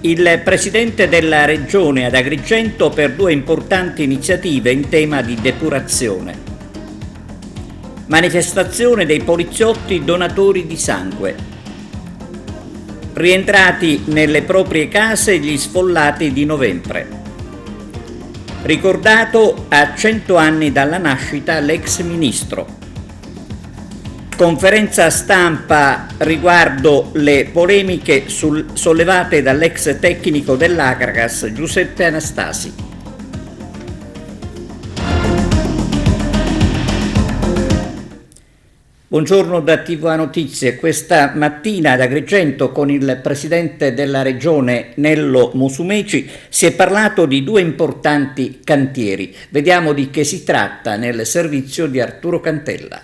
Il Presidente della Regione ad Agrigento per due importanti iniziative in tema di depurazione. Manifestazione dei poliziotti donatori di sangue. Rientrati nelle proprie case gli sfollati di novembre. Ricordato a 100 anni dalla nascita l'ex ministro. Conferenza stampa riguardo le polemiche sollevate dall'ex tecnico dell'Agragas Giuseppe Anastasi. Buongiorno da TVA Notizie. Questa mattina ad Agrigento con il Presidente della Regione Nello Musumeci si è parlato di due importanti cantieri. Vediamo di che si tratta nel servizio di Arturo Cantella.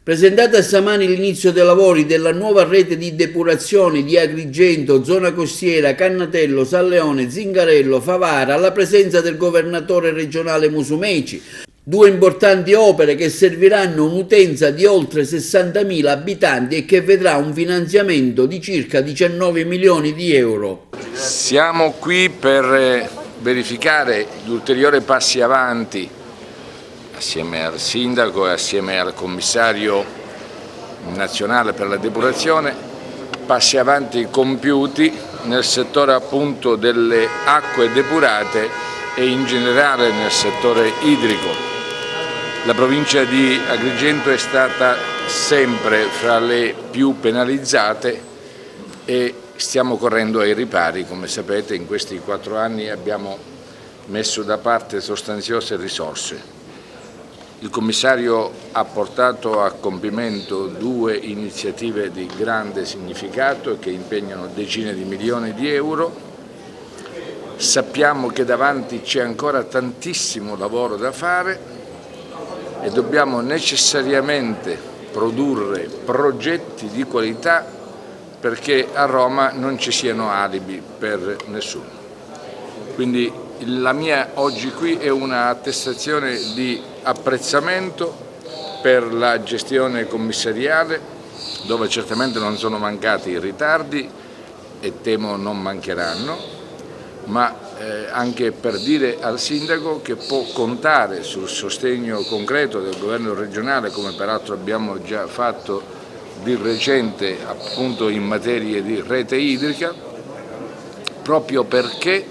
Presentata stamani l'inizio dei lavori della nuova rete di depurazione di Agrigento, zona costiera, Cannatello, San Leone, Zingarello, Favara, alla presenza del governatore regionale Musumeci. Due importanti opere che serviranno un'utenza di oltre 60.000 abitanti e che vedrà un finanziamento di circa 19 milioni di euro. Siamo qui per verificare gli ulteriori passi avanti assieme al Sindaco e assieme al Commissario nazionale per la depurazione, passi avanti compiuti nel settore appunto delle acque depurate e in generale nel settore idrico. La provincia di Agrigento è stata sempre fra le più penalizzate e stiamo correndo ai ripari. Come sapete, in questi 4 anni abbiamo messo da parte sostanziose risorse. Il Commissario ha portato a compimento 2 iniziative di grande significato che impegnano decine di milioni di euro. Sappiamo che davanti c'è ancora tantissimo lavoro da fare e dobbiamo necessariamente produrre progetti di qualità perché a Roma non ci siano alibi per nessuno. Quindi la mia oggi qui è un'attestazione di apprezzamento per la gestione commissariale, dove certamente non sono mancati i ritardi e temo non mancheranno, ma anche per dire al Sindaco che può contare sul sostegno concreto del governo regionale, come peraltro abbiamo già fatto di recente appunto in materia di rete idrica, proprio perché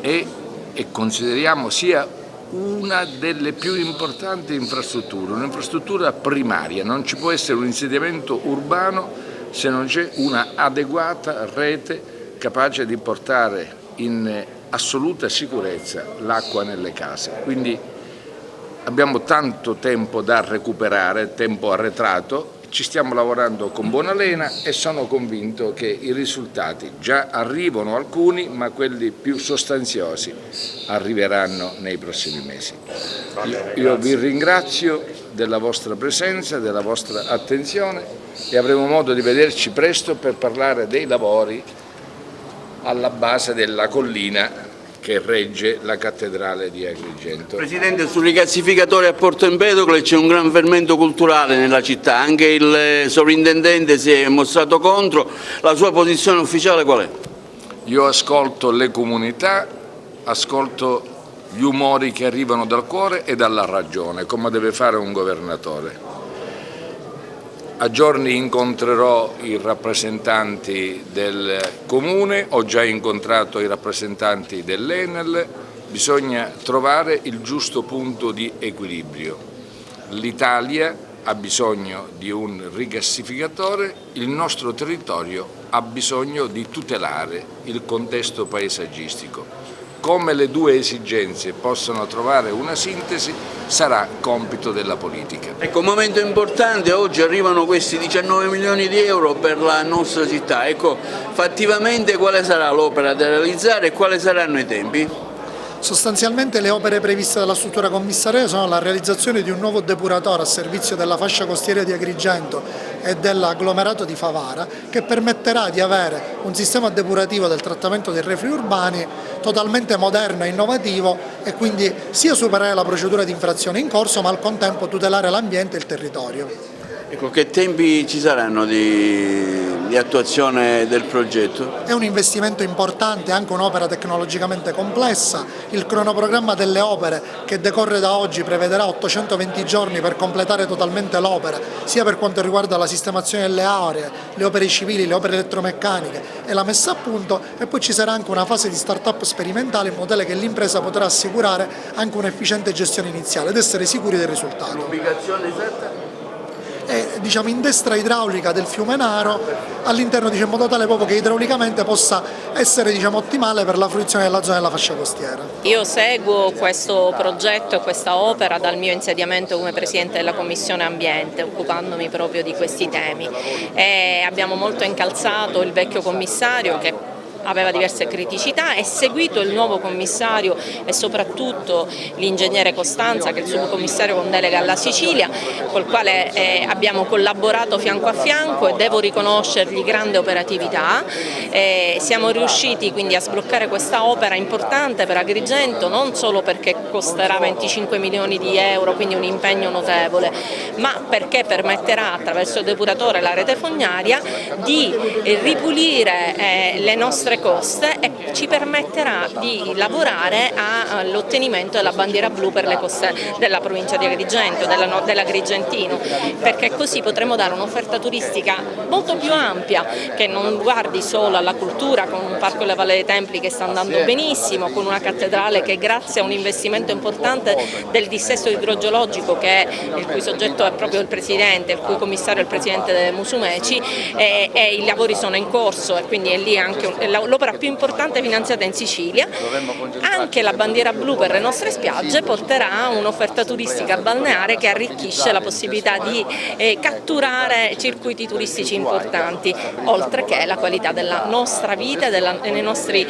e consideriamo sia una delle più importanti infrastrutture, un'infrastruttura primaria. Non ci può essere un insediamento urbano se non c'è una adeguata rete capace di portare in assoluta sicurezza l'acqua nelle case. Quindi abbiamo tanto tempo da recuperare, tempo arretrato. Ci stiamo lavorando con buona lena e sono convinto che i risultati già arrivano alcuni, ma quelli più sostanziosi arriveranno nei prossimi mesi. Io vi ringrazio della vostra presenza, della vostra attenzione e avremo modo di vederci presto per parlare dei lavori alla base della collina che regge la cattedrale di Agrigento. Presidente, sui rigassificatori a Porto Empedocle c'è un gran fermento culturale nella città, anche il sovrintendente si è mostrato contro, la sua posizione ufficiale qual è? Io ascolto le comunità, ascolto gli umori che arrivano dal cuore e dalla ragione, come deve fare un governatore. A giorni incontrerò i rappresentanti del Comune, ho già incontrato i rappresentanti dell'Enel, bisogna trovare il giusto punto di equilibrio. L'Italia ha bisogno di un rigassificatore, il nostro territorio ha bisogno di tutelare il contesto paesaggistico. Come le due esigenze possono trovare una sintesi sarà compito della politica. Ecco, un momento importante, oggi arrivano questi 19 milioni di euro per la nostra città. Ecco, fattivamente quale sarà l'opera da realizzare e quali saranno i tempi? Sostanzialmente le opere previste dalla struttura commissariale sono la realizzazione di un nuovo depuratore a servizio della fascia costiera di Agrigento e dell'agglomerato di Favara, che permetterà di avere un sistema depurativo del trattamento dei reflui urbani totalmente moderno e innovativo e quindi sia superare la procedura di infrazione in corso ma al contempo tutelare l'ambiente e il territorio. Ecco, che tempi ci saranno di attuazione del progetto? È un investimento importante, anche un'opera tecnologicamente complessa. Il cronoprogramma delle opere, che decorre da oggi, prevederà 820 giorni per completare totalmente l'opera, sia per quanto riguarda la sistemazione delle aree, le opere civili, le opere elettromeccaniche e la messa a punto, e poi ci sarà anche una fase di start-up sperimentale in modo tale che l'impresa potrà assicurare anche un'efficiente gestione iniziale ed essere sicuri del risultato. L'ubicazione esatta? È, in destra idraulica del fiume Naro, all'interno, in modo tale proprio che idraulicamente possa essere, ottimale per la fruizione della zona della fascia costiera. Io seguo questo progetto e questa opera dal mio insediamento come Presidente della Commissione Ambiente, occupandomi proprio di questi temi. E abbiamo molto incalzato il vecchio commissario, che aveva diverse criticità, e seguito il nuovo commissario e soprattutto l'ingegnere Costanza, che è il subcommissario con delega alla Sicilia, col quale abbiamo collaborato fianco a fianco e devo riconoscergli grande operatività. Siamo riusciti quindi a sbloccare questa opera importante per Agrigento, non solo perché costerà 25 milioni di euro, quindi un impegno notevole, ma perché permetterà attraverso il depuratore e la rete fognaria di ripulire le nostre coste e ci permetterà di lavorare all'ottenimento della bandiera blu per le coste della provincia di Agrigento, dell'Agrigentino, perché così potremo dare un'offerta turistica molto più ampia, che non guardi solo alla cultura, con un parco della Valle dei Templi che sta andando benissimo, con una cattedrale che grazie a un investimento importante del dissesto idrogeologico, il cui soggetto è proprio il Presidente, il cui commissario è il Presidente Musumeci, e i lavori sono in corso e quindi è lì anche l'opera più importante finanziata in Sicilia. Anche la bandiera blu per le nostre spiagge porterà un'offerta turistica balneare che arricchisce la possibilità di catturare circuiti turistici importanti, oltre che la qualità della nostra vita e dei nostri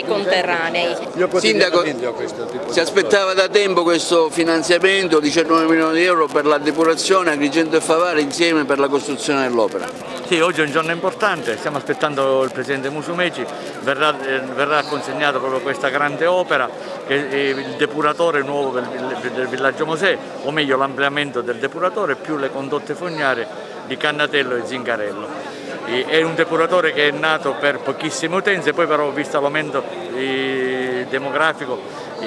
conterranei. Sindaco, si aspettava da tempo questo finanziamento, 19 milioni di euro per la depurazione Agrigento e Favara insieme per la costruzione dell'opera. Sì, oggi è un giorno importante, stiamo aspettando il Presidente Musumeci, verrà consegnato proprio questa grande opera, che è il depuratore nuovo del villaggio Mosè, o meglio l'ampliamento del depuratore più le condotte fognarie di Cannatello e Zingarello. È un depuratore che è nato per pochissime utenze, poi però visto l'aumento demografico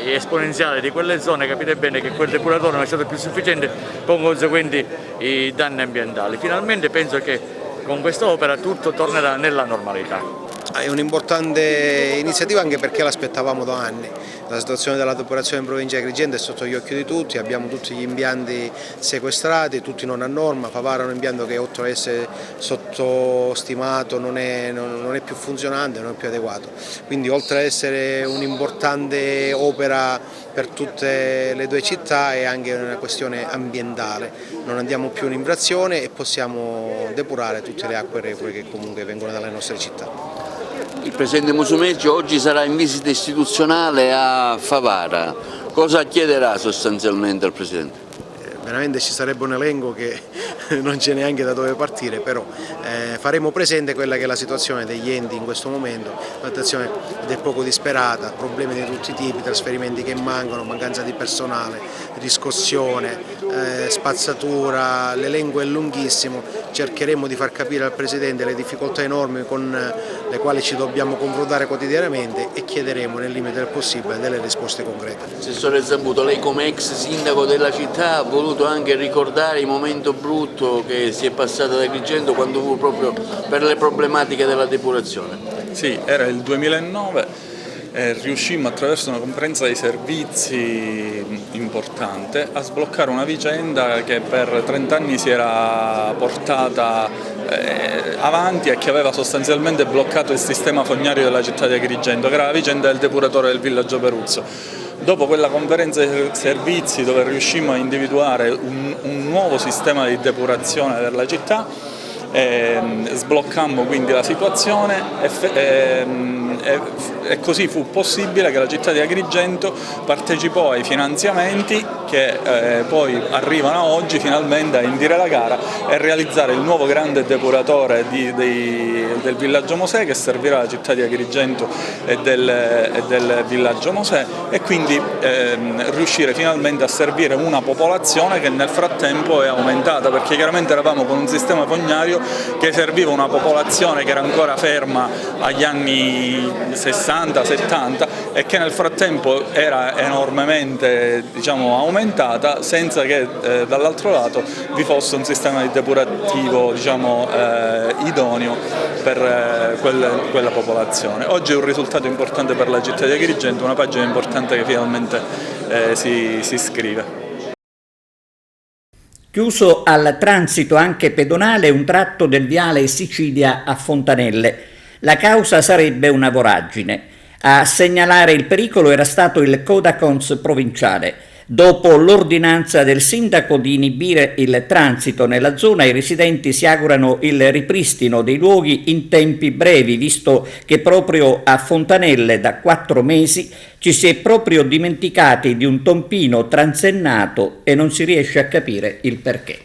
esponenziale di quelle zone, capite bene che quel depuratore non è stato più sufficiente, con conseguenti i danni ambientali. Finalmente penso che con questa opera tutto tornerà nella normalità. È un'importante iniziativa anche perché l'aspettavamo da anni. La situazione della depurazione in provincia di Agrigento è sotto gli occhi di tutti, abbiamo tutti gli impianti sequestrati, tutti non a norma. Favara è un impianto che oltre ad essere sottostimato non è più funzionante, non è più adeguato. Quindi oltre ad essere un'importante opera per tutte le due città è anche una questione ambientale. Non andiamo più in infrazione e possiamo depurare tutte le acque reflue che comunque vengono dalle nostre città. Il Presidente Musumeci oggi sarà in visita istituzionale a Favara. Cosa chiederà sostanzialmente al Presidente? Veramente ci sarebbe un elenco che non c'è neanche da dove partire, però faremo presente quella che è la situazione degli enti in questo momento, una situazione ed è poco disperata, problemi di tutti i tipi, trasferimenti che mancano, mancanza di personale, riscossione, spazzatura, l'elenco è lunghissimo, cercheremo di far capire al Presidente le difficoltà enormi con le quali ci dobbiamo confrontare quotidianamente e chiederemo nel limite del possibile delle risposte concrete. Assessore Zambuto, lei come ex sindaco della città ha voluto anche ricordare il momento brutto che si è passato ad Agrigento quando fu proprio per le problematiche della depurazione. Sì, era il 2009 e riuscimmo attraverso una conferenza dei servizi importante a sbloccare una vicenda che per 30 anni si era portata avanti e che aveva sostanzialmente bloccato il sistema fognario della città di Agrigento, che era la vicenda del depuratore del villaggio Peruzzo. Dopo quella conferenza dei servizi dove riuscimmo a individuare un nuovo sistema di depurazione per la città, sbloccammo quindi la situazione e e così fu possibile che la città di Agrigento partecipò ai finanziamenti che poi arrivano oggi finalmente a indire la gara e realizzare il nuovo grande depuratore del Villaggio Mosè, che servirà alla città di Agrigento e del Villaggio Mosè, e quindi riuscire finalmente a servire una popolazione che nel frattempo è aumentata, perché chiaramente eravamo con un sistema fognario che serviva una popolazione che era ancora ferma agli anni 60-70 e che nel frattempo era enormemente, diciamo, aumentata, senza che dall'altro lato vi fosse un sistema di depurativo, diciamo, idoneo per quella popolazione. Oggi è un risultato importante per la città di Agrigento, una pagina importante che finalmente si scrive. Chiuso al transito anche pedonale un tratto del viale Sicilia a Fontanelle. La causa sarebbe una voragine. A segnalare il pericolo era stato il Codacons provinciale. Dopo l'ordinanza del sindaco di inibire il transito nella zona, i residenti si augurano il ripristino dei luoghi in tempi brevi, visto che proprio a Fontanelle da 4 mesi ci si è proprio dimenticati di un tompino transennato e non si riesce a capire il perché.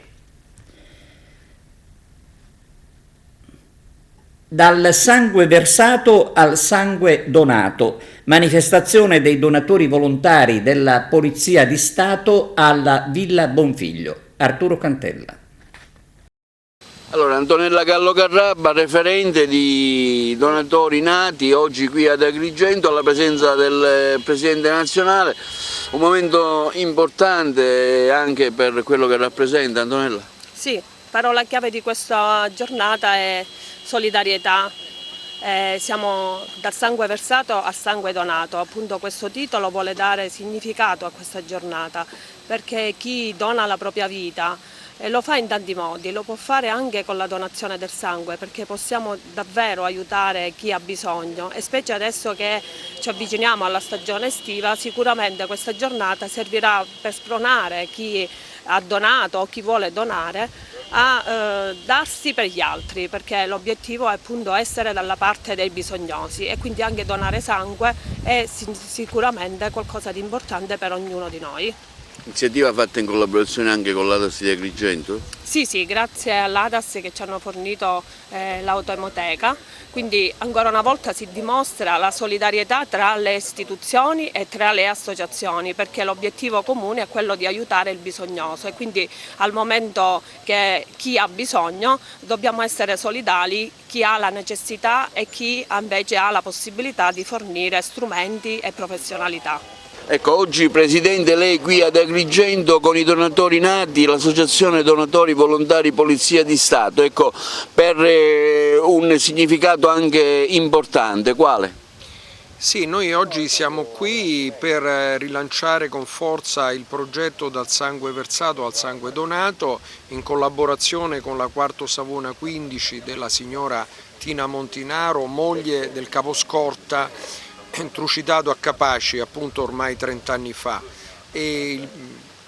Dal sangue versato al sangue donato, manifestazione dei donatori volontari della Polizia di Stato alla Villa Bonfiglio. Arturo Cantella. Allora, Antonella Gallo Carrabba, referente di donatori nati, oggi qui ad Agrigento alla presenza del Presidente nazionale, un momento importante anche per quello che rappresenta. Antonella? Sì, parola chiave di questa giornata è solidarietà. Siamo dal sangue versato al sangue donato, appunto questo titolo vuole dare significato a questa giornata, perché chi dona la propria vita lo fa in tanti modi, lo può fare anche con la donazione del sangue, perché possiamo davvero aiutare chi ha bisogno, e specie adesso che ci avviciniamo alla stagione estiva, sicuramente questa giornata servirà per spronare chi ha donato o chi vuole donare a darsi per gli altri, perché l'obiettivo è appunto essere dalla parte dei bisognosi, e quindi anche donare sangue è sicuramente qualcosa di importante per ognuno di noi. Iniziativa fatta in collaborazione anche con l'ADAS di Agrigento? Sì, grazie all'ADAS che ci hanno fornito l'autoemoteca, quindi ancora una volta si dimostra la solidarietà tra le istituzioni e tra le associazioni, perché l'obiettivo comune è quello di aiutare il bisognoso, e quindi al momento che chi ha bisogno dobbiamo essere solidali, chi ha la necessità e chi invece ha la possibilità di fornire strumenti e professionalità. Ecco, oggi Presidente, lei qui ad Agrigento con i donatori nati, l'Associazione Donatori Volontari Polizia di Stato, ecco, per un significato anche importante, quale? Sì, noi oggi siamo qui per rilanciare con forza il progetto Dal sangue versato al sangue donato, in collaborazione con la Quarto Savona 15 della signora Tina Montinaro, moglie del caposcorta trucidato a Capaci appunto ormai 30 anni fa. E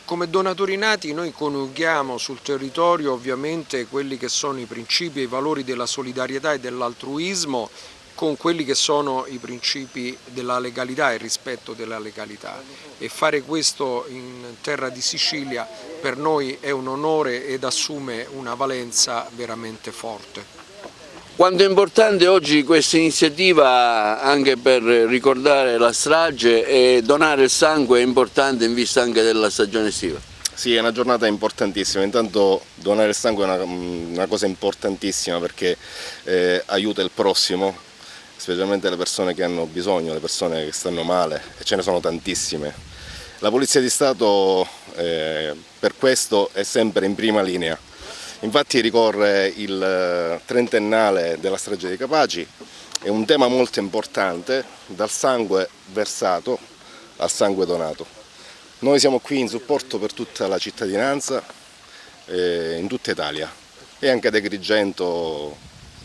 come donatori nati noi coniughiamo sul territorio ovviamente quelli che sono i principi e i valori della solidarietà e dell'altruismo con quelli che sono i principi della legalità e il rispetto della legalità, e fare questo in terra di Sicilia per noi è un onore ed assume una valenza veramente forte. Quanto è importante oggi questa iniziativa anche per ricordare la strage, e donare il sangue è importante in vista anche della stagione estiva? Sì, è una giornata importantissima. Intanto donare il sangue è una cosa importantissima, perché aiuta il prossimo, specialmente le persone che hanno bisogno, le persone che stanno male, e ce ne sono tantissime. La Polizia di Stato per questo è sempre in prima linea. Infatti ricorre il 30ennale della strage di Capaci, è un tema molto importante, dal sangue versato al sangue donato. Noi siamo qui in supporto per tutta la cittadinanza, in tutta Italia, e anche ad Agrigento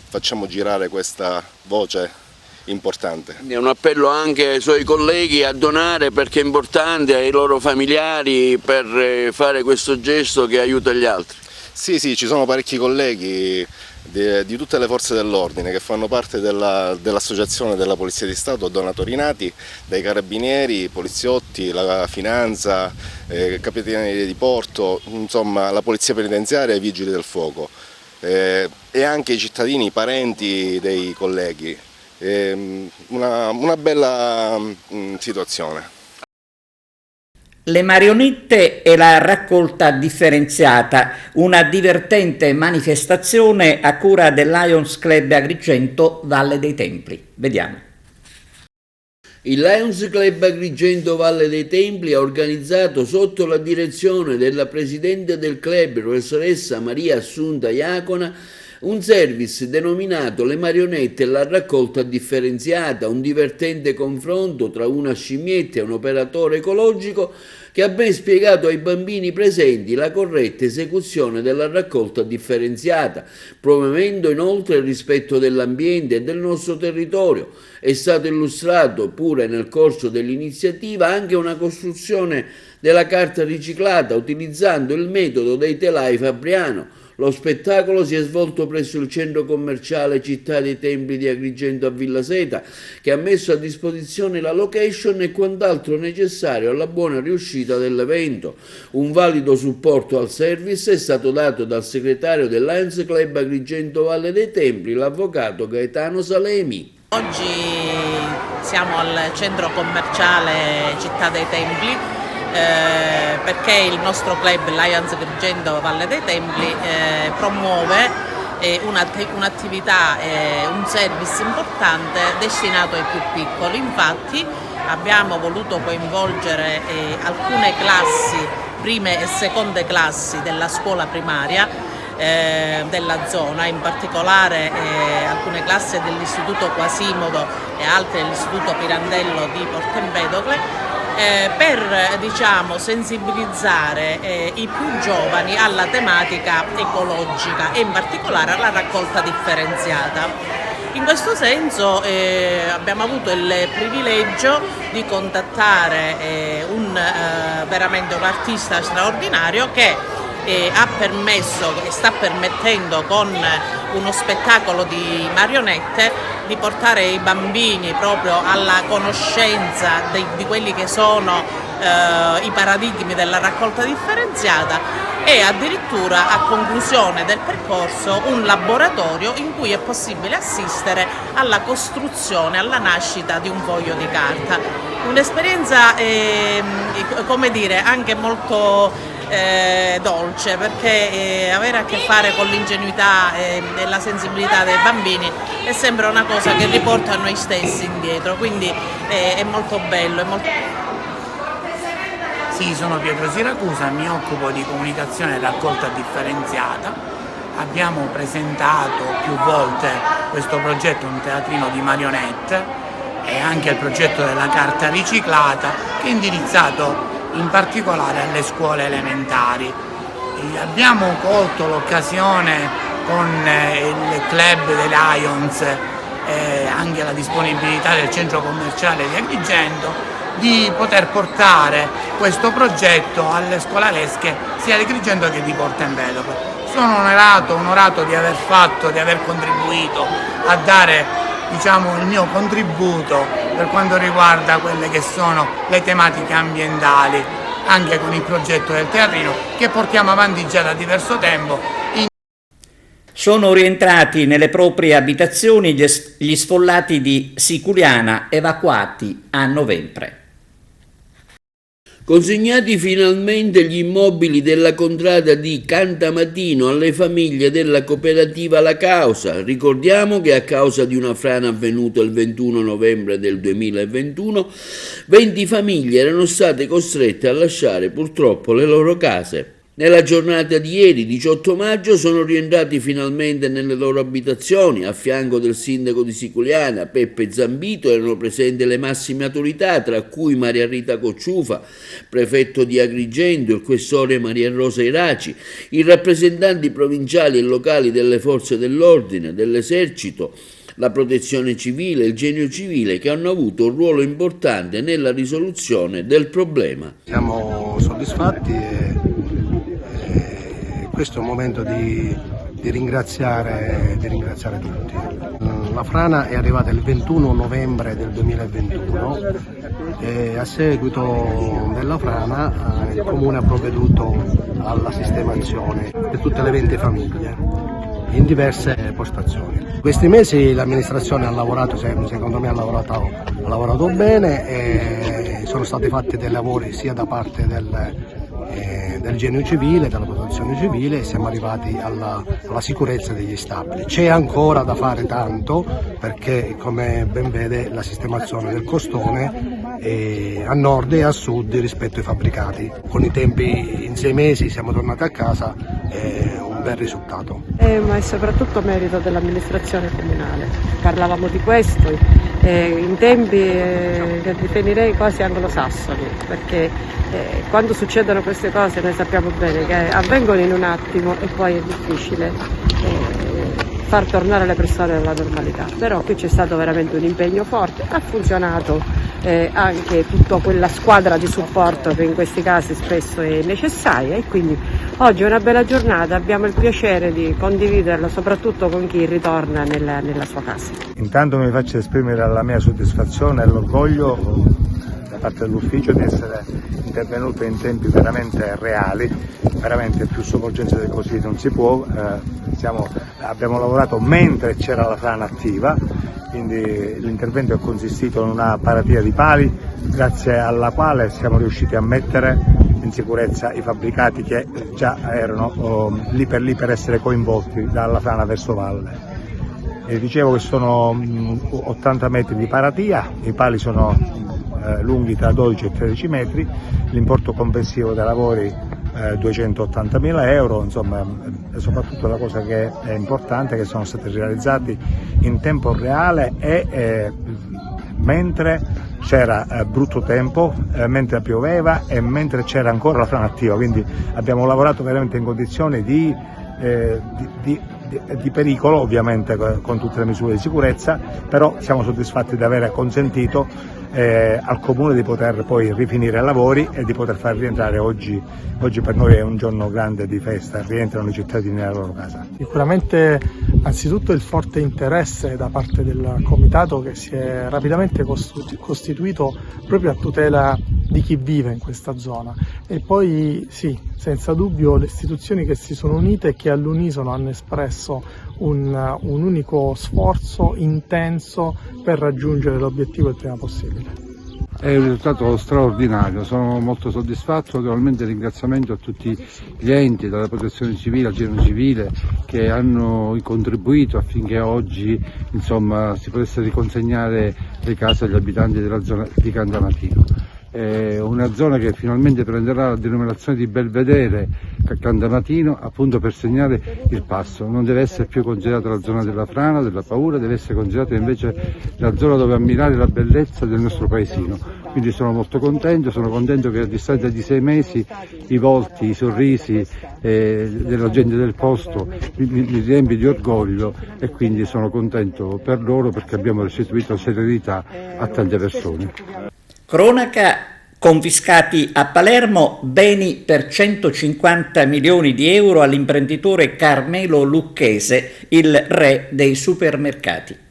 facciamo girare questa voce importante. È un appello anche ai suoi colleghi a donare, perché è importante, ai loro familiari, per fare questo gesto che aiuta gli altri. Sì, ci sono parecchi colleghi di tutte le forze dell'ordine che fanno parte dell'associazione della Polizia di Stato Donatori Nati, dai carabinieri, poliziotti, la finanza, capitaneria di porto, insomma la polizia penitenziaria e i vigili del fuoco e anche i cittadini, i parenti dei colleghi. Una bella situazione. Le marionette e la raccolta differenziata, una divertente manifestazione a cura del Lions Club Agrigento Valle dei Templi. Vediamo. Il Lions Club Agrigento Valle dei Templi ha organizzato sotto la direzione della presidente del club, professoressa Maria Assunta Iacona, un service denominato Le marionette e la raccolta differenziata, un divertente confronto tra una scimmietta e un operatore ecologico che ha ben spiegato ai bambini presenti la corretta esecuzione della raccolta differenziata, promuovendo inoltre il rispetto dell'ambiente e del nostro territorio. È stato illustrato pure nel corso dell'iniziativa anche una costruzione della carta riciclata utilizzando il metodo dei telai Fabriano. Lo spettacolo si è svolto presso il centro commerciale Città dei Templi di Agrigento a Villa Seta, che ha messo a disposizione la location e quant'altro necessario alla buona riuscita dell'evento. Un valido supporto al service è stato dato dal segretario del Lions Club Agrigento Valle dei Templi, l'avvocato Gaetano Salemi. Oggi siamo al centro commerciale Città dei Templi perché il nostro club Lions Agrigento Valle dei Templi promuove un'attività, un service importante destinato ai più piccoli. Infatti abbiamo voluto coinvolgere alcune classi, prime e seconde classi della scuola primaria della zona, in particolare alcune classi dell'Istituto Quasimodo e altre dell'Istituto Pirandello di Porto Empedocle, per sensibilizzare i più giovani alla tematica ecologica e in particolare alla raccolta differenziata. In questo senso abbiamo avuto il privilegio di contattare veramente un artista straordinario che ha permesso e sta permettendo con uno spettacolo di marionette di portare i bambini proprio alla conoscenza di quelli che sono i paradigmi della raccolta differenziata e addirittura a conclusione del percorso un laboratorio in cui è possibile assistere alla costruzione, alla nascita di un foglio di carta. Un'esperienza come dire anche molto dolce, perché avere a che fare con l'ingenuità e la sensibilità dei bambini è sempre una cosa che riporta a noi stessi indietro, quindi è molto bello. Sì, sono Pietro Siracusa, mi occupo di comunicazione e raccolta differenziata. Abbiamo presentato più volte questo progetto, un teatrino di marionette, e anche il progetto della carta riciclata, che è indirizzato in particolare alle scuole elementari. Abbiamo colto l'occasione con il club dei Lions e anche la disponibilità del centro commerciale di Agrigento di poter portare questo progetto alle scolalesche sia di Agrigento che di Porto Empedocle. Sono onorato di aver contribuito a dare il mio contributo per quanto riguarda quelle che sono le tematiche ambientali, anche con il progetto del teatrino che portiamo avanti già da diverso tempo. Sono rientrati nelle proprie abitazioni gli sfollati di Siculiana evacuati a novembre. Consegnati finalmente gli immobili della contrada di Cantamatino alle famiglie della cooperativa La Causa. Ricordiamo che a causa di una frana avvenuta il 21 novembre del 2021, 20 famiglie erano state costrette a lasciare purtroppo le loro case. Nella giornata di ieri, 18 maggio, sono rientrati finalmente nelle loro abitazioni. A fianco del sindaco di Siculiana, Peppe Zambito, erano presenti le massime autorità, tra cui Maria Rita Cocciufa, prefetto di Agrigento, il questore Maria Rosa Iraci, i rappresentanti provinciali e locali delle forze dell'ordine, dell'esercito, la protezione civile, il genio civile, che hanno avuto un ruolo importante nella risoluzione del problema. Siamo soddisfatti e questo è un momento di ringraziare tutti. La frana è arrivata il 21 novembre del 2021 e a seguito della frana il Comune ha provveduto alla sistemazione di tutte le 20 famiglie in diverse postazioni. Questi mesi l'amministrazione ha lavorato, secondo me ha lavorato bene e sono stati fatti dei lavori sia da parte del Genio Civile, della Protezione Civile, e siamo arrivati alla sicurezza degli stabili. C'è ancora da fare tanto perché, come ben vede, la sistemazione del costone è a nord e a sud rispetto ai fabbricati. Con i tempi in 6 mesi siamo tornati a casa, è un bel risultato. Ma è soprattutto merito dell'amministrazione comunale. Parlavamo di questo in tempi che definirei quasi anglosassoni, perché quando succedono queste cose noi sappiamo bene che avvengono in un attimo e poi è difficile far tornare le persone alla normalità, però qui c'è stato veramente un impegno forte, ha funzionato anche tutta quella squadra di supporto che in questi casi spesso è necessaria, e quindi oggi è una bella giornata, abbiamo il piacere di condividerla soprattutto con chi ritorna nella sua casa. Intanto mi faccio esprimere la mia soddisfazione e l'orgoglio da parte dell'ufficio di essere intervenuto in tempi veramente reali, veramente più sconvolgente di così non si può. Abbiamo lavorato mentre c'era la frana attiva, quindi l'intervento è consistito in una paratia di pali grazie alla quale siamo riusciti a mettere in sicurezza i fabbricati che già erano lì per essere coinvolti dalla frana verso valle. E dicevo che sono 80 metri di paratia, i pali sono lunghi tra 12 e 13 metri, l'importo complessivo dei lavori 280.000 euro, insomma, soprattutto la cosa che è importante è che sono stati realizzati in tempo reale e mentre c'era brutto tempo, mentre pioveva e mentre c'era ancora la frana attiva, quindi abbiamo lavorato veramente in condizioni di pericolo, ovviamente con tutte le misure di sicurezza, però siamo soddisfatti di aver consentito al Comune di poter poi rifinire i lavori e di poter far rientrare oggi per noi è un giorno grande di festa, rientrano i cittadini nella loro casa. Sicuramente anzitutto il forte interesse da parte del Comitato che si è rapidamente costituito proprio a tutela di chi vive in questa zona, e poi sì, senza dubbio le istituzioni che si sono unite e che all'unisono hanno espresso un unico sforzo intenso per raggiungere l'obiettivo il prima possibile. È un risultato straordinario, sono molto soddisfatto, naturalmente ringraziamento a tutti gli enti, dalla Protezione Civile al Genio Civile, che hanno contribuito affinché oggi si potesse riconsegnare le case agli abitanti della zona di Candanatino. È una zona che finalmente prenderà la denominazione di Belvedere Candanatino, appunto per segnare il passo. Non deve essere più considerata la zona della frana, della paura, deve essere considerata invece la zona dove ammirare la bellezza del nostro paesino. Quindi sono molto contento, che a distanza di 6 mesi i volti, i sorrisi della gente del posto mi riempie di orgoglio, e quindi sono contento per loro perché abbiamo restituito serenità a tante persone. Cronaca: confiscati a Palermo beni per 150 milioni di euro all'imprenditore Carmelo Lucchese, il re dei supermercati.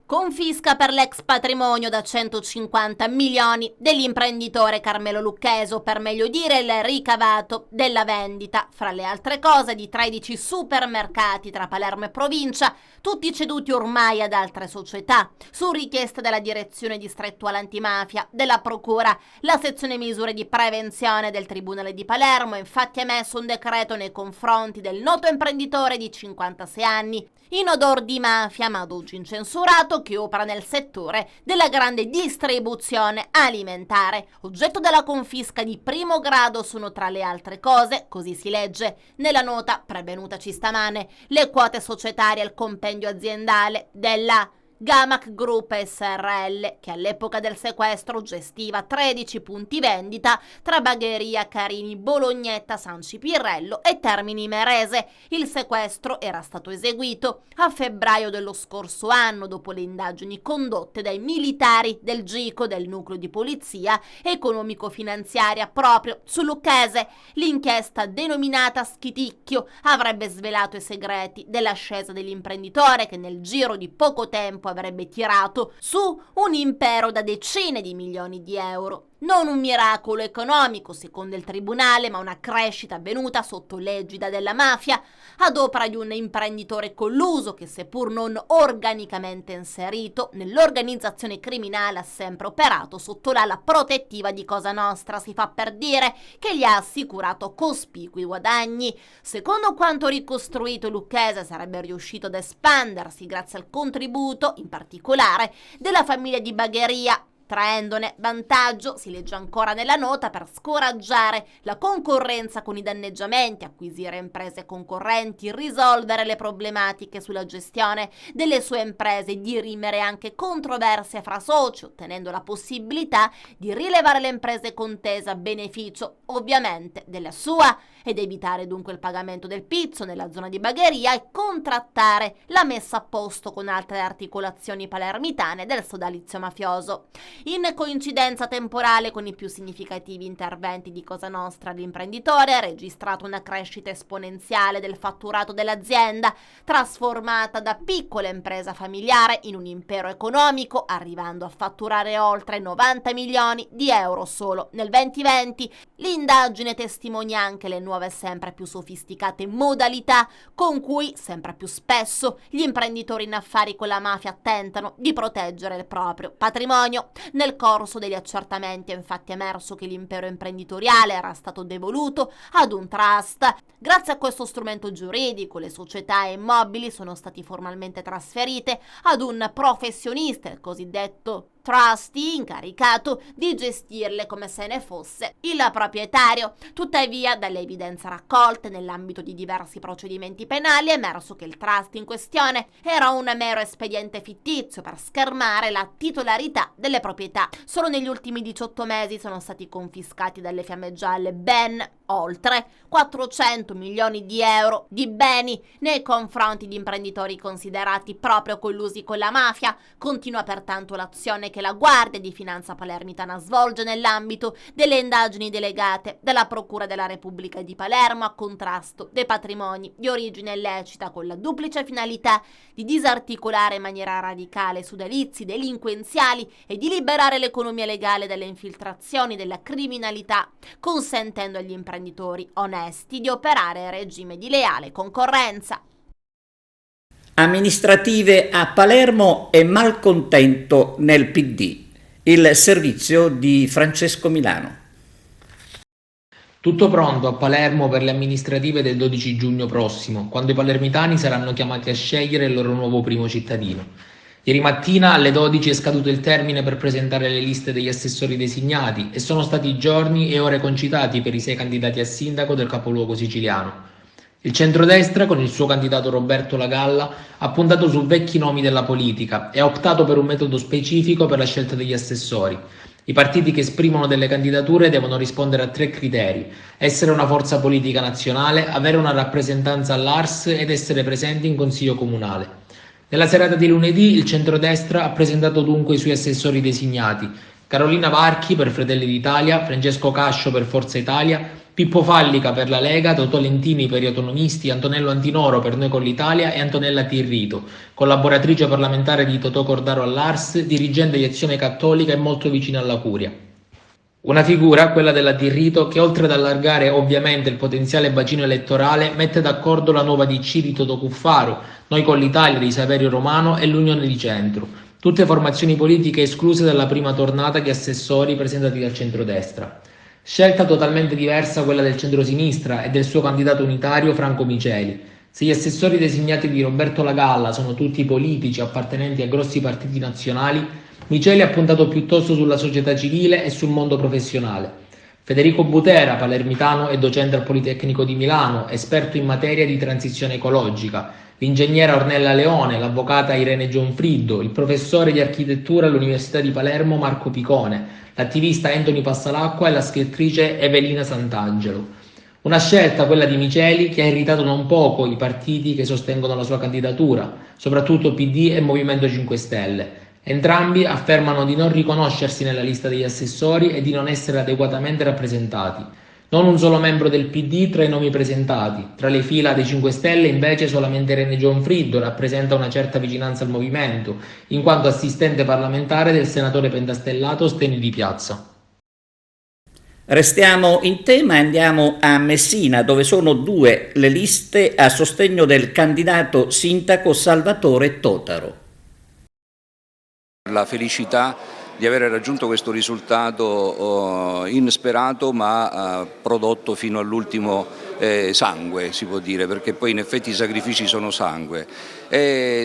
Confisca per l'ex patrimonio da 150 milioni dell'imprenditore Carmelo Luccheso, per meglio dire il ricavato della vendita, fra le altre cose, di 13 supermercati tra Palermo e provincia, tutti ceduti ormai ad altre società. Su richiesta della direzione distrettuale antimafia della Procura, la sezione misure di prevenzione del Tribunale di Palermo ha infatti emesso un decreto nei confronti del noto imprenditore di 56 anni, in odor di mafia ma ad oggi incensurato, che opera nel settore della grande distribuzione alimentare. Oggetto della confisca di primo grado sono, tra le altre cose, così si legge nella nota pervenutaci stamane, le quote societarie al compendio aziendale della Gamac Group SRL, che all'epoca del sequestro gestiva 13 punti vendita tra Bagheria, Carini, Bolognetta, San Cipirrello e Termini Imerese. Il sequestro era stato eseguito a febbraio dello scorso anno dopo le indagini condotte dai militari del GICO, del nucleo di polizia economico-finanziaria proprio su Lucchese. L'inchiesta denominata Schiticchio avrebbe svelato i segreti dell'ascesa dell'imprenditore che nel giro di poco tempo avrebbe tirato su un impero da decine di milioni di euro. Non un miracolo economico, secondo il tribunale, ma una crescita avvenuta sotto l'egida della mafia, ad opera di un imprenditore colluso che, seppur non organicamente inserito nell'organizzazione criminale, ha sempre operato sotto l'ala protettiva di Cosa Nostra, si fa per dire, che gli ha assicurato cospicui guadagni. Secondo quanto ricostruito, Lucchese sarebbe riuscito ad espandersi grazie al contributo, in particolare, della famiglia di Bagheria, traendone vantaggio, si legge ancora nella nota, per scoraggiare la concorrenza con i danneggiamenti, acquisire imprese concorrenti, risolvere le problematiche sulla gestione delle sue imprese, dirimere anche controversie fra soci, ottenendo la possibilità di rilevare le imprese contese a beneficio ovviamente della sua, ed evitare dunque il pagamento del pizzo nella zona di Bagheria e contrattare la messa a posto con altre articolazioni palermitane del sodalizio mafioso. In coincidenza temporale con i più significativi interventi di Cosa Nostra, l'imprenditore ha registrato una crescita esponenziale del fatturato dell'azienda, trasformata da piccola impresa familiare in un impero economico, arrivando a fatturare oltre 90 milioni di euro solo nel 2020. L'indagine testimonia anche le nuove e sempre più sofisticate modalità con cui, sempre più spesso, gli imprenditori in affari con la mafia tentano di proteggere il proprio patrimonio. Nel corso degli accertamenti è infatti emerso che l'impero imprenditoriale era stato devoluto ad un trust. Grazie a questo strumento giuridico, le società e immobili sono stati formalmente trasferite ad un professionista, il cosiddetto trustee, incaricato di gestirle come se ne fosse il proprietario. Tuttavia, dalle evidenze raccolte nell'ambito di diversi procedimenti penali, è emerso che il trust in questione era un mero espediente fittizio per schermare la titolarità delle proprietà. Solo negli ultimi 18 mesi sono stati confiscati dalle Fiamme Gialle ben oltre 400 milioni di euro di beni nei confronti di imprenditori considerati proprio collusi con la mafia. Continua pertanto l'azione che la Guardia di Finanza palermitana svolge nell'ambito delle indagini delegate dalla Procura della Repubblica di Palermo a contrasto dei patrimoni di origine illecita, con la duplice finalità di disarticolare in maniera radicale sodalizi delinquenziali e di liberare l'economia legale dalle infiltrazioni della criminalità, consentendo agli imprenditori onesti di operare in regime di leale concorrenza. Amministrative a Palermo e malcontento nel PD. Il servizio di Francesco Milano. Tutto pronto a Palermo per le amministrative del 12 giugno prossimo, quando i palermitani saranno chiamati a scegliere il loro nuovo primo cittadino. Ieri mattina alle 12 è scaduto il termine per presentare le liste degli assessori designati e sono stati giorni e ore concitati per i 6 candidati a sindaco del capoluogo siciliano. Il centrodestra, con il suo candidato Roberto Lagalla, ha puntato su vecchi nomi della politica e ha optato per un metodo specifico per la scelta degli assessori. I partiti che esprimono delle candidature devono rispondere a 3 criteri: essere una forza politica nazionale, avere una rappresentanza all'ARS ed essere presenti in consiglio comunale. Nella serata di lunedì il centrodestra ha presentato dunque i suoi assessori designati: Carolina Varchi per Fratelli d'Italia, Francesco Cascio per Forza Italia, Pippo Fallica per la Lega, Totò Lentini per gli autonomisti, Antonello Antinoro per Noi con l'Italia e Antonella Tirrito, collaboratrice parlamentare di Totò Cordaro all'ARS, dirigente di Azione Cattolica e molto vicina alla Curia. Una figura, quella della Tirrito, che oltre ad allargare ovviamente il potenziale bacino elettorale, mette d'accordo la nuova DC di Totò Cuffaro, Noi con l'Italia di Saverio Romano e l'Unione di Centro, tutte formazioni politiche escluse dalla prima tornata di assessori presentati dal centrodestra. Scelta totalmente diversa quella del centrosinistra e del suo candidato unitario Franco Miceli. Se gli assessori designati di Roberto Lagalla sono tutti politici appartenenti a grossi partiti nazionali, Miceli ha puntato piuttosto sulla società civile e sul mondo professionale. Federico Butera, palermitano e docente al Politecnico di Milano, esperto in materia di transizione ecologica, l'ingegnera Ornella Leone, l'avvocata Irene Gionfriddo, il professore di architettura all'Università di Palermo Marco Picone, l'attivista Anthony Passalacqua e la scrittrice Evelina Sant'Angelo. Una scelta, quella di Miceli, che ha irritato non poco i partiti che sostengono la sua candidatura, soprattutto PD e Movimento 5 Stelle. Entrambi affermano di non riconoscersi nella lista degli assessori e di non essere adeguatamente rappresentati. Non un solo membro del PD tra i nomi presentati. Tra le fila dei 5 Stelle invece solamente Irene Gionfriddo rappresenta una certa vicinanza al movimento, in quanto assistente parlamentare del senatore pentastellato Steni di Piazza. Restiamo in tema e andiamo a Messina, dove sono 2 le liste a sostegno del candidato sindaco Salvatore Totaro. La felicità di aver raggiunto questo risultato insperato ma prodotto fino all'ultimo sangue, si può dire, perché poi in effetti i sacrifici sono sangue,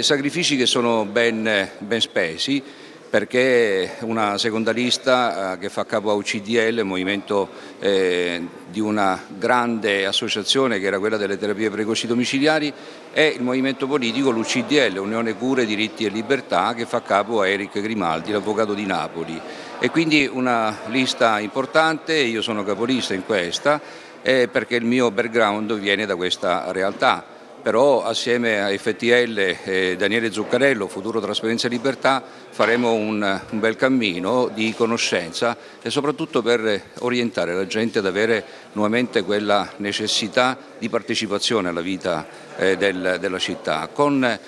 sacrifici che sono ben spesi, perché una seconda lista che fa capo a UCDL, movimento di una grande associazione che era quella delle terapie precoci domiciliari, è il movimento politico, l'UCDL, Unione Cure, Diritti e Libertà, che fa capo a Eric Grimaldi, l'avvocato di Napoli. E quindi una lista importante, io sono capolista in questa, perché il mio background viene da questa realtà. Però assieme a FTL e Daniele Zuccarello, Futuro Trasparenza e Libertà, faremo un bel cammino di conoscenza e soprattutto per orientare la gente ad avere nuovamente quella necessità di partecipazione alla vita della città, con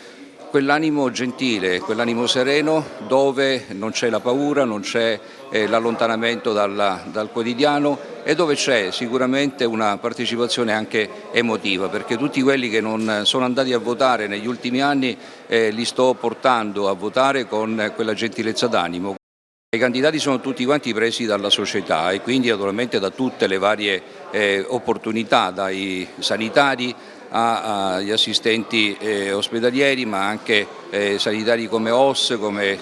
quell'animo gentile, quell'animo sereno dove non c'è la paura, non c'è l'allontanamento dal quotidiano e dove c'è sicuramente una partecipazione anche emotiva, perché tutti quelli che non sono andati a votare negli ultimi anni li sto portando a votare con quella gentilezza d'animo. I candidati sono tutti quanti presi dalla società e quindi naturalmente da tutte le varie opportunità, dai sanitari agli assistenti ospedalieri, ma anche sanitari come OS, come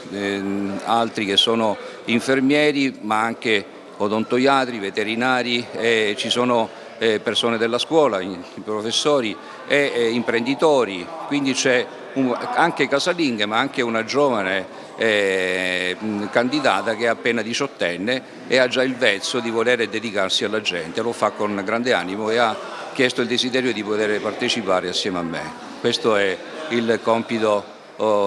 altri che sono infermieri, ma anche odontoiatri, veterinari, ci sono persone della scuola, professori e imprenditori, quindi c'è anche casalinghe ma anche una giovane candidata che è appena 18enne e ha già il vezzo di volere dedicarsi alla gente, lo fa con grande animo e ha chiesto il desiderio di poter partecipare assieme a me. Questo è il compito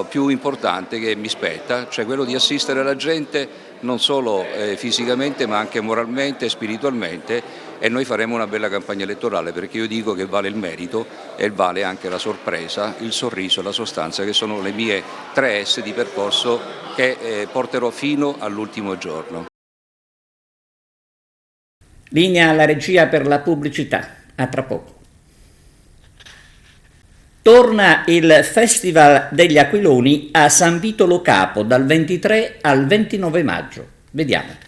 più importante che mi spetta, cioè quello di assistere la gente non solo fisicamente ma anche moralmente e spiritualmente, e noi faremo una bella campagna elettorale, perché io dico che vale il merito e vale anche la sorpresa, il sorriso e la sostanza, che sono le mie 3 S di percorso che porterò fino all'ultimo giorno. Linea alla regia per la pubblicità, a tra poco. Torna il Festival degli Aquiloni a San Vito Lo Capo dal 23 al 29 maggio. Vediamo.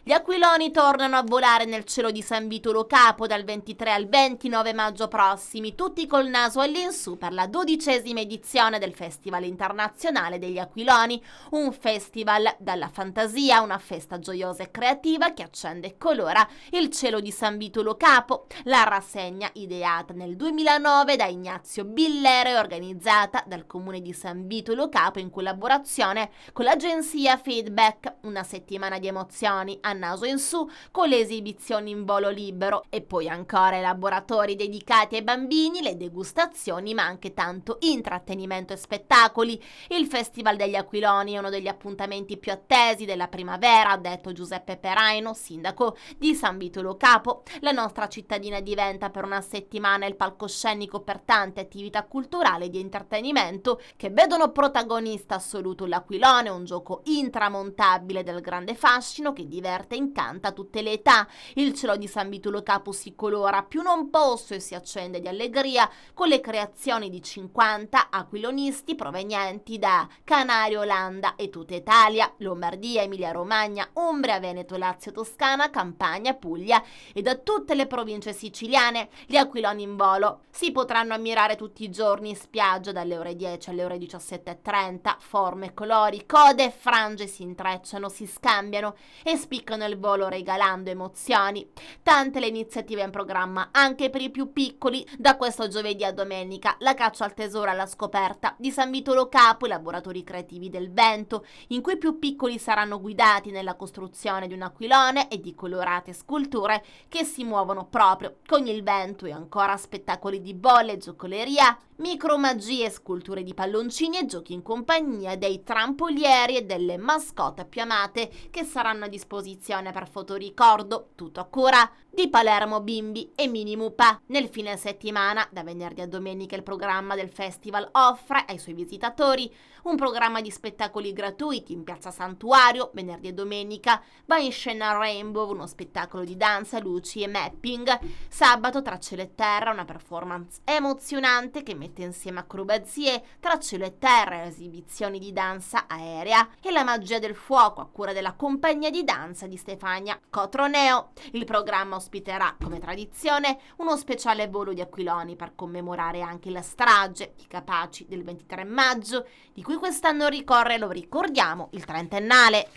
Gli aquiloni tornano a volare nel cielo di San Vito Lo Capo dal 23 al 29 maggio prossimi, tutti col naso all'insù per la 12ª edizione del Festival Internazionale degli Aquiloni, un festival dalla fantasia, una festa gioiosa e creativa che accende e colora il cielo di San Vito Lo Capo. La rassegna, ideata nel 2009 da Ignazio Billere e organizzata dal Comune di San Vito Lo Capo in collaborazione con l'agenzia Feedback, una settimana di emozioni a naso in su con le esibizioni in volo libero e poi ancora i laboratori dedicati ai bambini, le degustazioni ma anche tanto intrattenimento e spettacoli. Il Festival degli Aquiloni è uno degli appuntamenti più attesi della primavera, ha detto Giuseppe Peraino, sindaco di San Vito Lo Capo. La nostra cittadina diventa per una settimana il palcoscenico per tante attività culturali e di intrattenimento che vedono protagonista assoluto l'Aquilone, un gioco intramontabile del grande fascino che diverte e incanta tutte le età. Il cielo di San Vito Lo Capo si colora più non posso e si accende di allegria con le creazioni di 50 aquilonisti provenienti da Canario, Olanda e tutta Italia, Lombardia, Emilia Romagna, Umbria, Veneto, Lazio, Toscana, Campania, Puglia e da tutte le province siciliane. Gli aquiloni in volo si potranno ammirare tutti i giorni in spiaggia dalle ore 10 alle ore 17:30. Forme, colori, code e frange si intrecciano, si scambiano e spiccano spiccano il volo regalando emozioni. Tante le iniziative in programma anche per i più piccoli. Da questo giovedì a domenica la caccia al tesoro alla scoperta di San Vitolo Capo, i laboratori creativi del vento, in cui i più piccoli saranno guidati nella costruzione di un aquilone e di colorate sculture che si muovono proprio con il vento, e ancora spettacoli di bolle e giocoleria, micromagie, sculture di palloncini e giochi in compagnia dei trampolieri e delle mascotte più amate che saranno a disposizione per fotoricordo, tutto a cura di Palermo Bimbi e Mini Mupa. Nel fine settimana, da venerdì a domenica, il programma del festival offre ai suoi visitatori un programma di spettacoli gratuiti in Piazza Santuario. Venerdì e domenica va in scena Rainbow, uno spettacolo di danza, luci e mapping. Sabato Tra cielo e terra, una performance emozionante che mette insieme acrobazie tra cielo e terra, esibizioni di danza aerea e la magia del fuoco a cura della compagnia di danza di Stefania Cotroneo. Il programma ospiterà, come tradizione, uno speciale volo di aquiloni per commemorare anche la strage di Capaci del 23 maggio, di cui quest'anno ricorre, lo ricordiamo, il trentennale.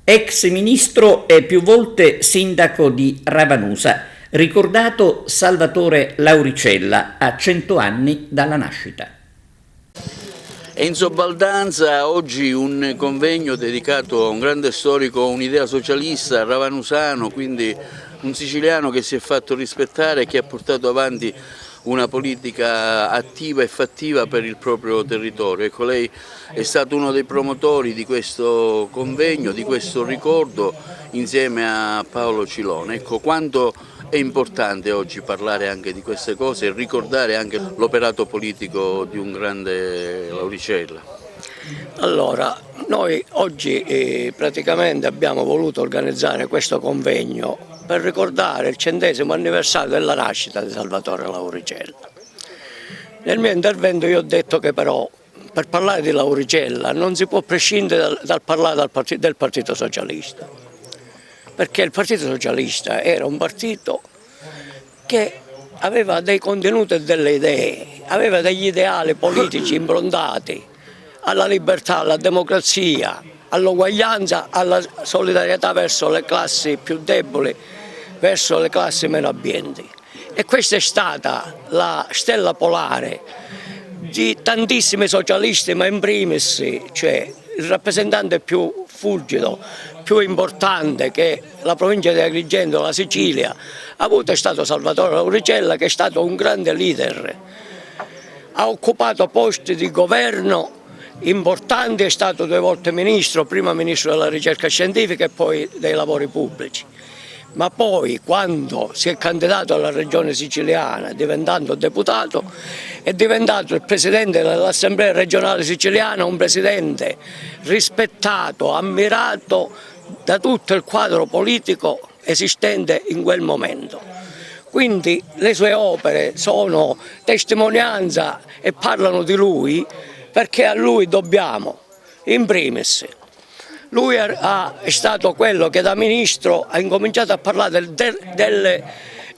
Ex ministro e più volte sindaco di Ravanusa, ricordato Salvatore Lauricella, a 100 anni dalla nascita. Enzo Baldanza, oggi un convegno dedicato a un grande storico, un'idea socialista, ravanusano, quindi un siciliano che si è fatto rispettare e che ha portato avanti una politica attiva e fattiva per il proprio territorio. Ecco, lei è stato uno dei promotori di questo convegno, di questo ricordo, insieme a Paolo Cilone. Ecco, quanto è importante oggi parlare anche di queste cose e ricordare anche l'operato politico di un grande Lauricella. Allora, noi oggi praticamente abbiamo voluto organizzare questo convegno per ricordare il 100° anniversario della nascita di Salvatore Lauricella. Nel mio intervento io ho detto che però per parlare di Lauricella non si può prescindere dal parlare del Partito Socialista, perché il Partito Socialista era un partito che aveva dei contenuti e delle idee, aveva degli ideali politici improntati alla libertà, alla democrazia, all'uguaglianza, alla solidarietà verso le classi più deboli, verso le classi meno abbienti. E questa è stata la stella polare di tantissimi socialisti, ma in primis, cioè il rappresentante più fulgido, più importante che la provincia di Agrigento, la Sicilia, ha avuto è stato Salvatore Lauricella, che è stato un grande leader. Ha occupato posti di governo importanti, è stato 2 volte ministro, prima ministro della ricerca scientifica e poi dei lavori pubblici. Ma poi, quando si è candidato alla regione siciliana, diventando deputato, è diventato il presidente dell'Assemblea regionale siciliana, un presidente rispettato, ammirato da tutto il quadro politico esistente in quel momento. Quindi le sue opere sono testimonianza e parlano di lui, perché a lui dobbiamo, in primis. Lui è stato quello che da ministro ha incominciato a parlare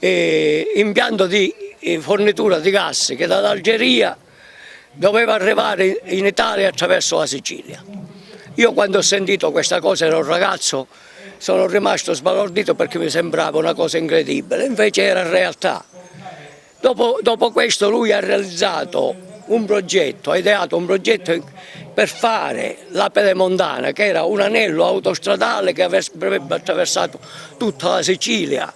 dell'impianto di fornitura di gas che dall'Algeria doveva arrivare in Italia attraverso la Sicilia. Io quando ho sentito questa cosa, ero un ragazzo, sono rimasto sbalordito perché mi sembrava una cosa incredibile, invece era realtà. Dopo questo lui ha realizzato un progetto, ha ideato un progetto per fare la Pedemontana, che era un anello autostradale che avrebbe attraversato tutta la Sicilia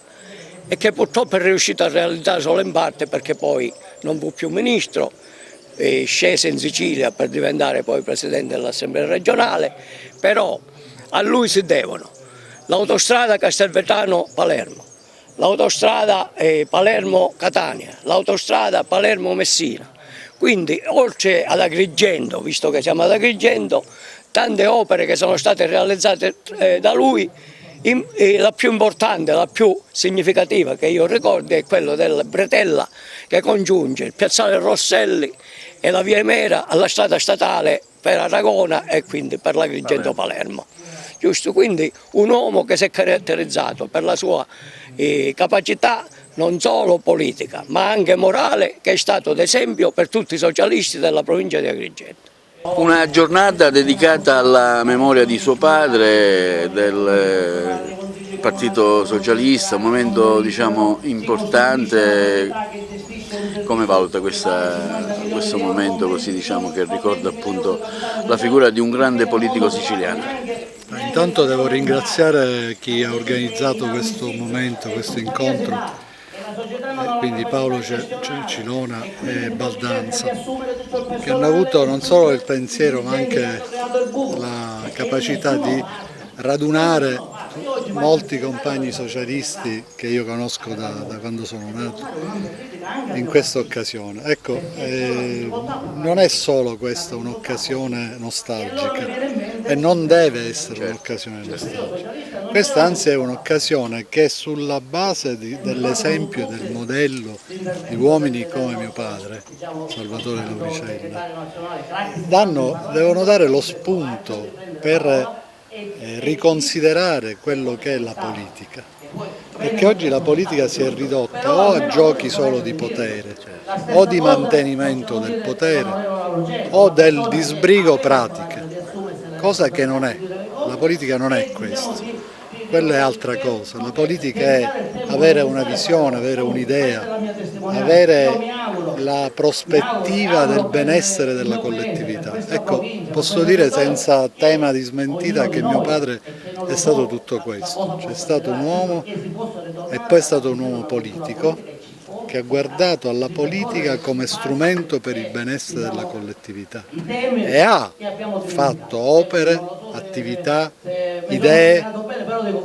e che purtroppo è riuscito a realizzare solo in parte, perché poi non fu più ministro, scese in Sicilia per diventare poi presidente dell'Assemblea regionale, però a lui si devono l'autostrada Castelvetrano-Palermo, l'autostrada Palermo-Catania, l'autostrada Palermo-Messina. Quindi oltre ad Agrigento, visto che siamo ad Agrigento, tante opere che sono state realizzate da lui, la più importante, la più significativa che io ricordo è quella della Bretella, che congiunge il piazzale Rosselli e la via Emera alla strada statale per Aragona e quindi per l'Agrigento-Palermo. Giusto? Quindi un uomo che si è caratterizzato per la sua capacità non solo politica, ma anche morale, che è stato d'esempio per tutti i socialisti della provincia di Agrigento. Una giornata dedicata alla memoria di suo padre, del Partito Socialista, un momento diciamo importante. Come valuta questo momento così, diciamo, che ricorda appunto la figura di un grande politico siciliano? Intanto devo ringraziare chi ha organizzato questo momento, questo incontro, quindi Paolo Cilona e Baldanza, che hanno avuto non solo il pensiero ma anche la capacità di radunare molti compagni socialisti che io conosco da quando sono nato in questa occasione. Ecco, non è solo questa un'occasione nostalgica e non deve essere un'occasione nostalgica. Questa anzi è un'occasione che sulla base dell'esempio, del modello di uomini come mio padre, Salvatore Lauricella, devono dare lo spunto per riconsiderare quello che è la politica, perché oggi la politica si è ridotta o a giochi solo di potere o di mantenimento del potere o del disbrigo pratica, cosa che non è. La politica non è questo, quella è altra cosa. La politica è avere una visione, avere un'idea, avere la prospettiva del benessere della collettività. Ecco, posso dire senza tema di smentita che mio padre è stato tutto questo, cioè è stato un uomo e poi è stato un uomo politico che ha guardato alla politica come strumento per il benessere della collettività e ha fatto opere, attività, idee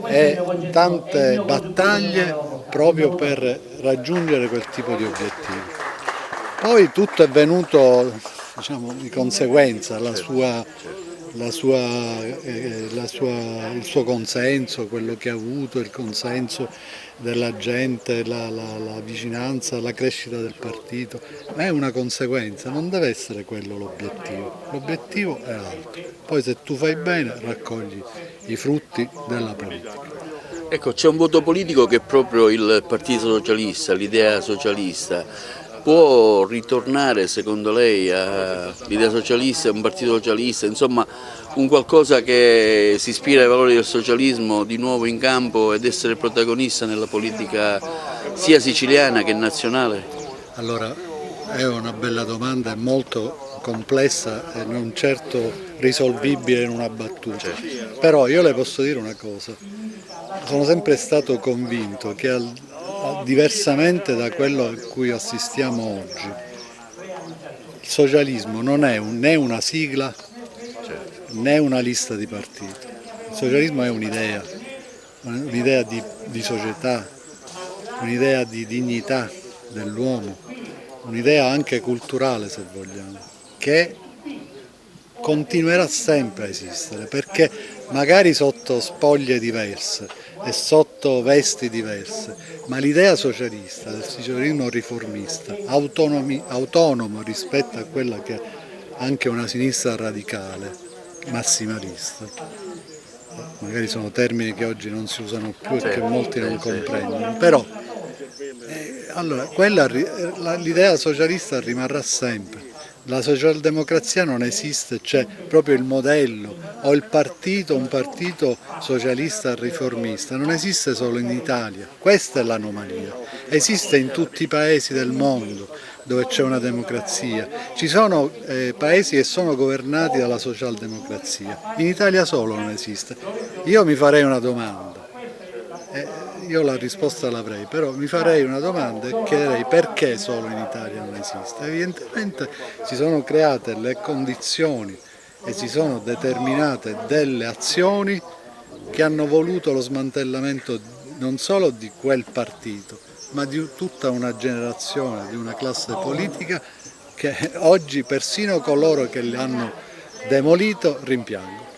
e tante battaglie proprio per raggiungere quel tipo di obiettivi. Poi tutto è venuto, diciamo, di conseguenza, il suo consenso, quello che ha avuto, il consenso della gente, la vicinanza, la crescita del partito, ma è una conseguenza, non deve essere quello l'obiettivo. L'obiettivo è altro. Poi se tu fai bene raccogli i frutti della politica. Ecco, c'è un voto politico che è proprio il Partito Socialista, l'idea socialista. Può ritornare secondo lei all'idea socialista, un partito socialista, insomma un qualcosa che si ispira ai valori del socialismo di nuovo in campo ed essere protagonista nella politica sia siciliana che nazionale? Allora, è una bella domanda, è molto complessa e non certo risolvibile in una battuta, però io le posso dire una cosa, sono sempre stato convinto che diversamente da quello a cui assistiamo oggi, il socialismo non è né una sigla né una lista di partiti, il socialismo è un'idea di società, un'idea di dignità dell'uomo, un'idea anche culturale se vogliamo, che continuerà sempre a esistere, perché magari sotto spoglie diverse e sotto vesti diverse, ma l'idea socialista, del socialismo riformista, autonomo rispetto a quella che è anche una sinistra radicale, massimalista, magari sono termini che oggi non si usano più e che molti non comprendono, però allora, l'idea socialista rimarrà sempre. La socialdemocrazia non esiste, c'è proprio il modello o il partito, un partito socialista riformista, non esiste solo in Italia, questa è l'anomalia, esiste in tutti i paesi del mondo dove c'è una democrazia, ci sono paesi che sono governati dalla socialdemocrazia, in Italia solo non esiste. Io mi farei una domanda. Io la risposta l'avrei, però mi farei una domanda e chiederei perché solo in Italia non esiste. Evidentemente si sono create le condizioni e si sono determinate delle azioni che hanno voluto lo smantellamento non solo di quel partito, ma di tutta una generazione, di una classe politica che oggi persino coloro che li hanno demolito rimpiangono.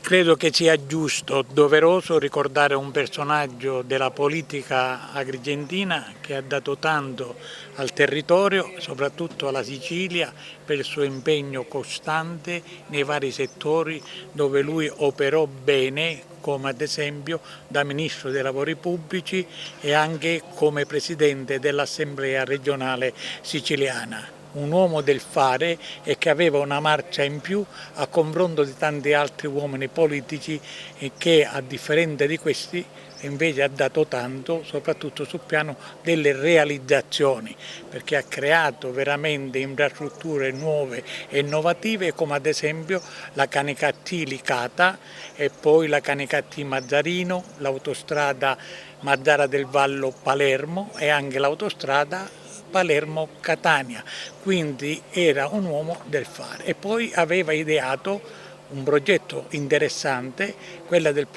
Credo che sia giusto, doveroso ricordare un personaggio della politica agrigentina che ha dato tanto al territorio, soprattutto alla Sicilia, per il suo impegno costante nei vari settori dove lui operò bene, come ad esempio da Ministro dei Lavori Pubblici e anche come Presidente dell'Assemblea regionale siciliana. un uomo del fare e che aveva una marcia in più a confronto di tanti altri uomini politici e che, a differenza di questi, invece ha dato tanto, soprattutto sul piano delle realizzazioni, perché ha creato veramente infrastrutture nuove e innovative, come ad esempio la Canicattì-Licata e poi la Canicattì-Mazzarino, l'autostrada Mazzara del Vallo-Palermo e anche l'autostrada Palermo-Catania. Quindi era un uomo del fare e poi aveva ideato un progetto interessante, quella del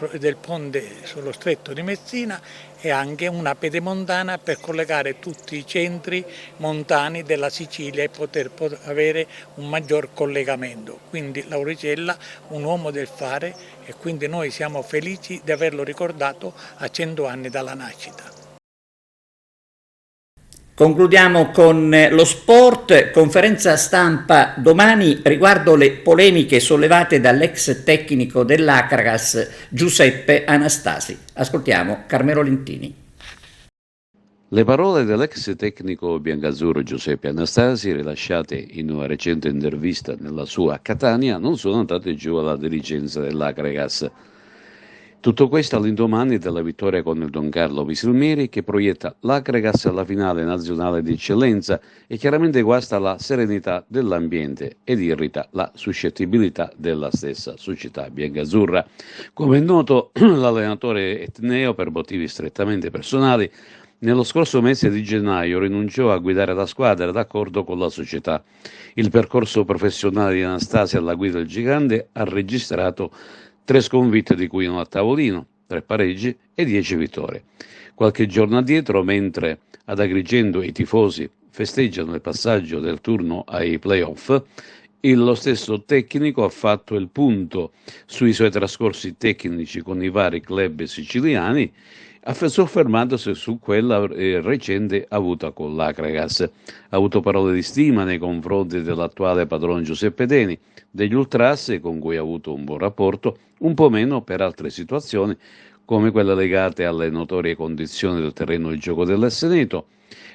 ponte sullo stretto di Messina e anche una pedemontana per collegare tutti i centri montani della Sicilia e poter avere un maggior collegamento. Quindi Lauricella, un uomo del fare, e quindi noi siamo felici di averlo ricordato a 100 anni dalla nascita. Concludiamo con lo sport, conferenza stampa domani riguardo le polemiche sollevate dall'ex tecnico dell'Akragas Giuseppe Anastasi. Ascoltiamo Carmelo Lentini. Le parole dell'ex tecnico biancazzurro Giuseppe Anastasi, rilasciate in una recente intervista nella sua Catania, non sono andate giù alla dirigenza dell'Akragas. Tutto questo all'indomani della vittoria con il Don Carlo Visilmiri, che proietta l'Akragas alla finale nazionale di eccellenza e chiaramente guasta la serenità dell'ambiente ed irrita la suscettibilità della stessa società biancazzurra. Come è noto, l'allenatore etneo, per motivi strettamente personali, nello scorso mese di gennaio rinunciò a guidare la squadra d'accordo con la società. Il percorso professionale di Anastasi alla guida del gigante ha registrato 3 sconfitte, di cui 1 a tavolino, 3 pareggi e 10 vittorie. Qualche giorno addietro, mentre ad Agrigento i tifosi festeggiano il passaggio del turno ai playoff, lo stesso tecnico ha fatto il punto sui suoi trascorsi tecnici con i vari club siciliani, soffermandosi su quella recente avuta con l'Akragas. Ha avuto parole di stima nei confronti dell'attuale padrone Giuseppe Deni, degli ultras con cui ha avuto un buon rapporto, un po' meno per altre situazioni come quelle legate alle notorie condizioni del terreno di gioco dell'Esseneto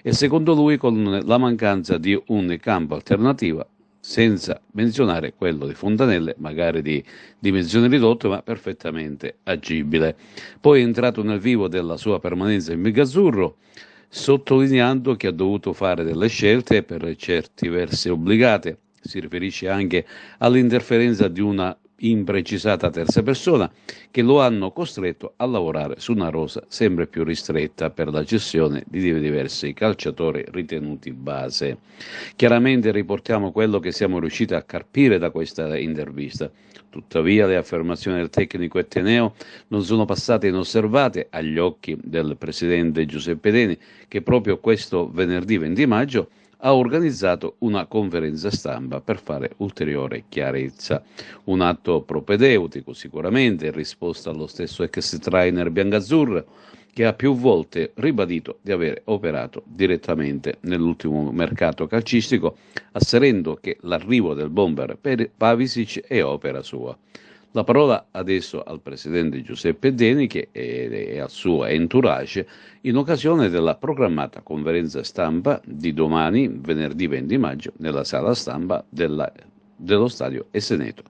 e secondo lui con la mancanza di un campo alternativo, senza menzionare quello di Fontanelle, magari di dimensioni ridotte ma perfettamente agibile. Poi è entrato nel vivo della sua permanenza in biancazzurro, sottolineando che ha dovuto fare delle scelte per certi versi obbligate. Si riferisce anche all'interferenza di una imprecisata terza persona che lo hanno costretto a lavorare su una rosa sempre più ristretta per la gestione di diversi calciatori ritenuti base. Chiaramente riportiamo quello che siamo riusciti a carpire da questa intervista. Tuttavia le affermazioni del tecnico etneo non sono passate inosservate agli occhi del presidente Giuseppe Deni, che proprio questo venerdì 20 maggio ha organizzato una conferenza stampa per fare ulteriore chiarezza. Un atto propedeutico sicuramente in risposta allo stesso ex trainer biancazzurro, che ha più volte ribadito di aver operato direttamente nell'ultimo mercato calcistico, asserendo che l'arrivo del bomber Pavisic è opera sua. La parola adesso al presidente Giuseppe Deni e al suo entourage in occasione della programmata conferenza stampa di domani, venerdì 20 maggio, nella sala stampa dello stadio Esseneto.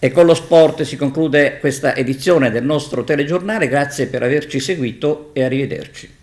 E con lo sport si conclude questa edizione del nostro telegiornale. Grazie per averci seguito e arrivederci.